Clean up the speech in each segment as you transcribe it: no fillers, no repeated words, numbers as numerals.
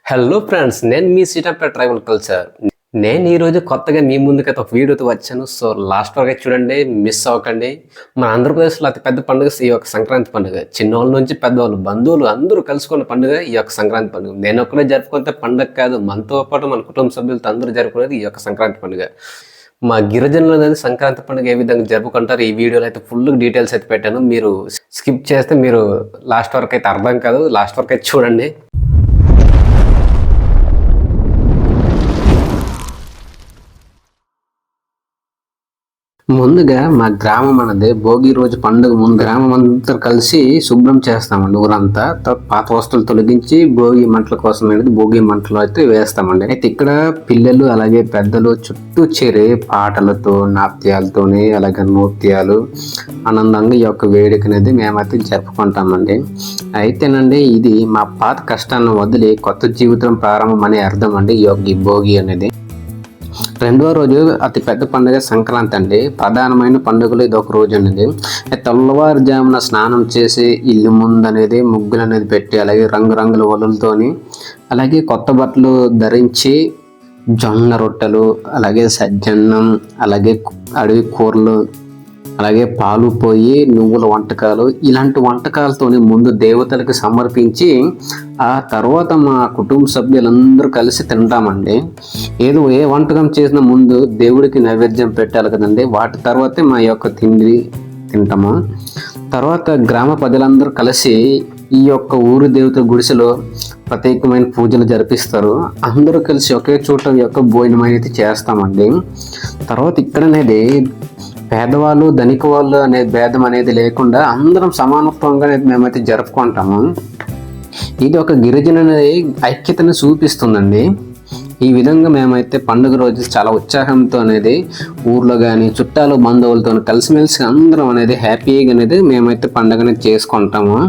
Hello friends, నేను మీ సీటంపేట tribal culture. నేను ఈరోజు కొత్తగా మీ ముందుకైతే ఒక వీడియోతో వచ్చాను. సో లాస్ట్ వరకు చూడండి, మిస్ అవ్వకండి. మన ఆంధ్రప్రదేశ్లో అతి పెద్ద పండుగ ఈ యొక్క సంక్రాంతి పండుగ. చిన్నవాళ్ళ నుంచి పెద్దవాళ్ళు, బంధువులు అందరూ కలుసుకున్న పండుగ ఈ యొక్క సంక్రాంతి పండుగ. నేను ఒక్కడే జరుపుకుంటే పండుగ కాదు, మనతో పాటు మన కుటుంబ సభ్యులతో అందరూ జరుపుకునేది ఈ యొక్క సంక్రాంతి పండుగ. మా గిరిజనులు అనేది సంక్రాంతి పండుగ ఏ విధంగా జరుపుకుంటారు, ఈ వీడియోలో అయితే ఫుల్ డీటెయిల్స్ అయితే పెట్టాను. మీరు స్కిప్ చేస్తే మీరు లాస్ట్ వరకు అయితే అర్థం కాదు. లాస్ట్ వరకు అయితే చూడండి. ముందుగా మా గ్రామం అన్నది భోగి రోజు పండుగ ముందు గ్రామం అంతా కలిసి శుభ్రం చేస్తామండి. ఊరంతా పాత వస్తువులు తొలగించి భోగి మంటల కోసం అనేది భోగి మంటలు అయితే వేస్తామండి. అయితే ఇక్కడ పిల్లలు అలాగే పెద్దలు చుట్టూ చేరి పాటలతో నాట్యాలతోని అలాగే నృత్యాలు ఆనందంగా ఈ యొక్క వేడుక అనేది మేమైతే జరుపుకుంటామండి. అయితేనండి ఇది మా పాత కష్టాన్ని వదిలి కొత్త జీవితం ప్రారంభం అనే అర్థం అండి ఈ భోగి అనేది. రెండవ రోజు అతి పెద్ద పండుగ సంక్రాంతి అండి. ప్రధానమైన పండుగలు ఇది ఒక రోజు అనేది. తెల్లవారుజామున స్నానం చేసి ఇల్లు ముందు అనేది ముగ్గులు అనేది పెట్టి అలాగే రంగురంగుల ఒలులతోని అలాగే కొత్త బట్టలు ధరించి జొన్న రొట్టెలు అలాగే సజ్జన్నం అలాగే అడవి కూరలు అలాగే పాలు పోయి నువ్వుల వంటకాలు ఇలాంటి వంటకాలతోని ముందు దేవతలకు సమర్పించి ఆ తర్వాత మా కుటుంబ సభ్యులందరూ కలిసి తింటామండి. ఏ వంటకం చేసిన ముందు దేవుడికి నైవేద్యం పెట్టాలి కదండి. వాటి తర్వాతే మా యొక్క తిండి తింటాము. తర్వాత గ్రామ ప్రజలందరూ కలిసి ఈ యొక్క ఊరు దేవత గుడిసెలో ప్రత్యేకమైన పూజలు జరిపిస్తారు. అందరూ కలిసి ఒకే చోట ఈ యొక్క భోజనం అనేది చేస్తామండి. తర్వాత ఇక్కడ అనేది పేదవాళ్ళు ధనిక వాళ్ళు అనే భేదం అనేది లేకుండా అందరం సమానత్వంగా మేమైతే జరుపుకుంటాము. ఇది ఒక గిరిజన ఐక్యతను చూపిస్తుందండి. ఈ విధంగా మేమైతే పండుగ రోజు చాలా ఉత్సాహంతో అనేది ఊర్లో కానీ చుట్టాలు బంధువులతో కలిసిమెలిసి అందరం అనేది హ్యాపీగా అనేది మేమైతే పండుగని చేసుకుంటాము.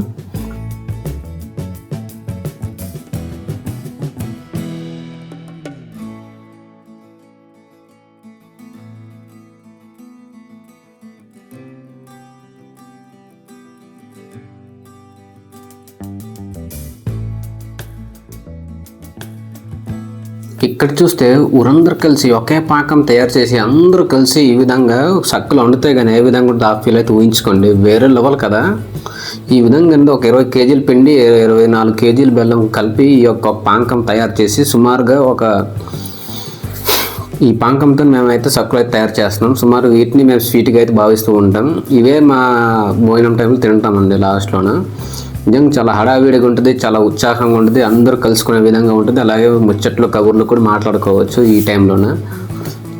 ఇక్కడ చూస్తే ఊరందరూ కలిసి ఒకే పాకం తయారు చేసి అందరూ కలిసి ఈ విధంగా సక్కులు వండితే కానీ ఏ విధంగా ఉంటుంది ఆ ఫీల్ అయితే ఊహించుకోండి. వేరే లెవెల్ కదా. ఈ విధంగా ఒక 20 కేజీల పిండి 24 కేజీల బెల్లం కలిపి ఈ యొక్క పాకం తయారు చేసి సుమారుగా ఈ పాకంతో మేమైతే సక్కులు అయితే తయారు చేస్తున్నాం. సుమారు వీటిని మేము స్వీట్గా అయితే భావిస్తూ ఉంటాం. ఇవే మా భోజనం టైంలో తింటామండి లాస్ట్లోన. నిజంగా చాలా హడావిడిగా ఉంటుంది, చాలా ఉత్సాహంగా ఉంటుంది, అందరూ కలుసుకునే విధంగా ఉంటుంది. అలాగే ముచ్చట్లు కబుర్లు కూడా మాట్లాడుకోవచ్చు. ఈ టైంలోనే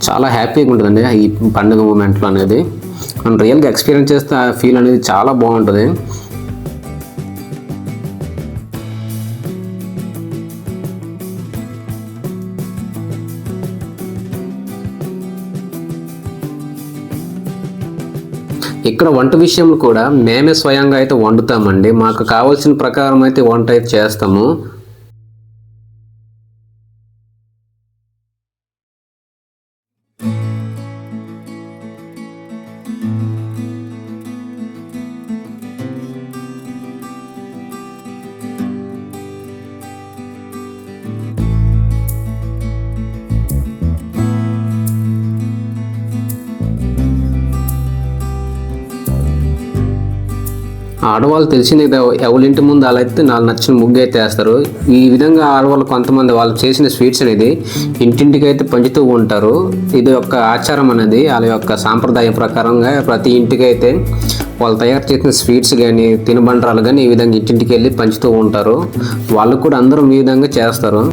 చాలా హ్యాపీగా ఉంటుందండి ఈ పండుగ మూమెంట్లో అనేది. మనం రియల్గా ఎక్స్పీరియన్స్ చేస్తే ఆ ఫీల్ అనేది చాలా బాగుంటుంది. ఇక్కడ వంట విషయంలో కూడా మేమే స్వయంగా అయితే వండుతామండి. మాకు కావాల్సిన ప్రకారం అయితే వంట అయితే చేస్తాము. ఆడవాళ్ళు తెలిసింది కదా, ఎవరింటి ముందు అలా అయితే నాకు నచ్చిన ముగ్గు అయితే వేస్తారు. ఈ విధంగా ఆడవాళ్ళు కొంతమంది వాళ్ళు చేసిన స్వీట్స్ అనేది ఇంటింటికి అయితే పంచుతూ ఉంటారు. ఇది ఒక ఆచారం అనేది వాళ్ళ యొక్క సాంప్రదాయం ప్రకారంగా ప్రతి ఇంటికి అయితే వాళ్ళు తయారు చేసిన స్వీట్స్ కానీ తినుబండరాలు కానీ ఈ విధంగా ఇంటింటికి వెళ్ళి పంచుతూ ఉంటారు. వాళ్ళు కూడా అందరూ ఈ విధంగా చేస్తారు.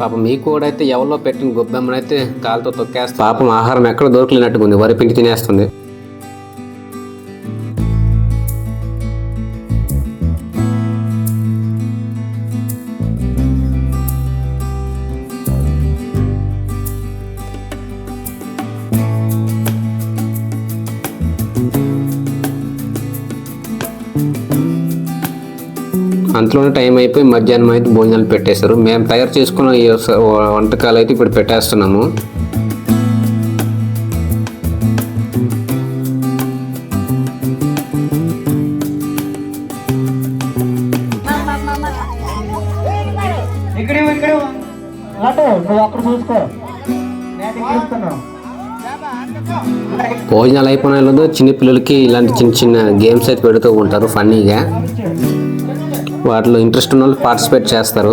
పాపం మీ కూడా అయితే ఎవరిలో పెట్టిన గొబ్బెమ్మనైతే కాలుతో తొక్కేస్తే పాపం ఆహారం ఎక్కడ దొరకలేనట్టుగా ఉంది, వరి పిండి తినేస్తుంది. అంతలోనే టైం అయిపోయి మధ్యాహ్నం అయితే భోజనాలు పెట్టేశారు. మేము తయారు చేసుకున్న ఈ వంటకాలు అయితే ఇప్పుడు పెట్టేస్తున్నాము. భోజనాలు అయిపోయిన చిన్నపిల్లలకి ఇలాంటి చిన్న చిన్న గేమ్స్ అయితే పెడుతూ ఉంటారు ఫన్నీగా. వాటిలో ఇంట్రెస్ట్ ఉన్న వాళ్ళు పార్టిసిపేట్ చేస్తారు.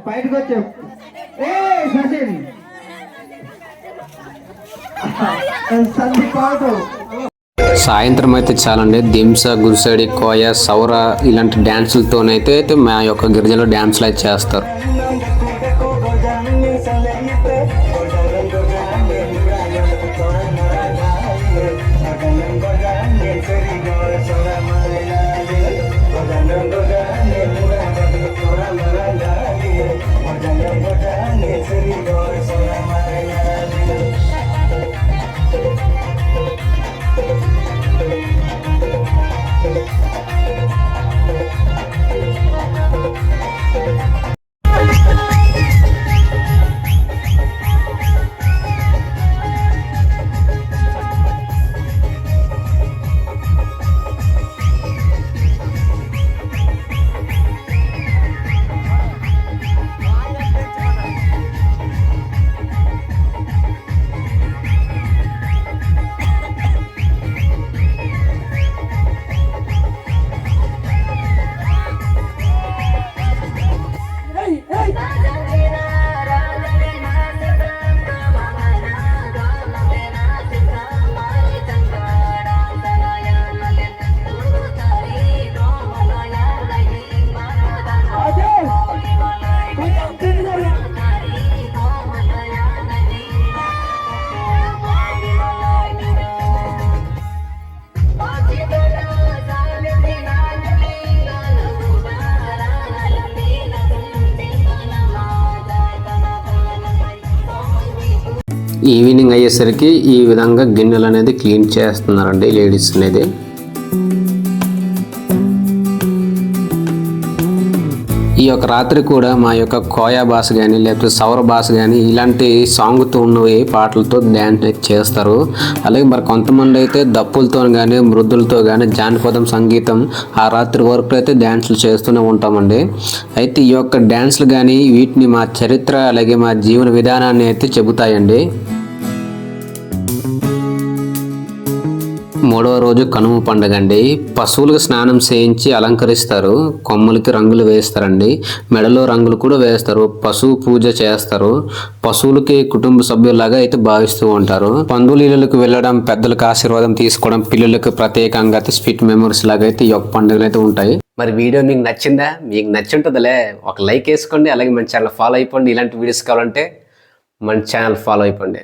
బయటకు వచ్చావు సచిన్ సాయంత్రం అయితే చాలండి దింస, గురిసడి, కోయ, సౌర ఇలాంటి డ్యాన్సులతోనైతే మా యొక్క గిరిజనలో డ్యాన్సులు అయితే చేస్తారు. ఈవినింగ్ అయ్యేసరికి ఈ విధంగా గిన్నెలు అనేది క్లీన్ చేస్తున్నారండి లేడీస్ అనేది. ఈ యొక్క రాత్రి కూడా మా యొక్క కోయా భాష కానీ లేకపోతే సౌర భాష కానీ ఇలాంటి సాంగ్తో ఉన్నవి పాటలతో డ్యాన్స్ చేస్తారు. అలాగే మరి కొంతమంది అయితే దప్పులతో కానీ మృదులతో కానీ జానపదం సంగీతం ఆ రాత్రి వరకు అయితే డ్యాన్సులు చేస్తూనే ఉంటామండి. అయితే ఈ యొక్క డ్యాన్సులు కానీ వీటిని మా చరిత్ర అలాగే మా జీవన విధానాన్ని అయితే చెబుతాయండి. మూడవ రోజు కనుమ పండుగ అండి. పశువులకు స్నానం చేయించి అలంకరిస్తారు, కొమ్ములకి రంగులు వేస్తారండి, మెడలో రంగులు కూడా వేస్తారు, పశువు పూజ చేస్తారు, పశువులకి కుటుంబ సభ్యులాగా అయితే భావిస్తూ ఉంటారు. పందులీలకు వెళ్ళడం, పెద్దలకు ఆశీర్వాదం తీసుకోవడం, పిల్లలకు ప్రత్యేకంగా అయితే స్వీట్ మెమరీస్ లాగా అయితే ఈ యొక్క పండుగలు అయితే ఉంటాయి. మరి వీడియో మీకు నచ్చిందా? మీకు నచ్చుంటుందిలే, ఒక లైక్ వేసుకోండి, అలాగే మన ఛానల్ ఫాలో అయిపోండి. ఇలాంటి వీడియోస్ కావాలంటే మన ఛానల్ ఫాలో అయిపోండి.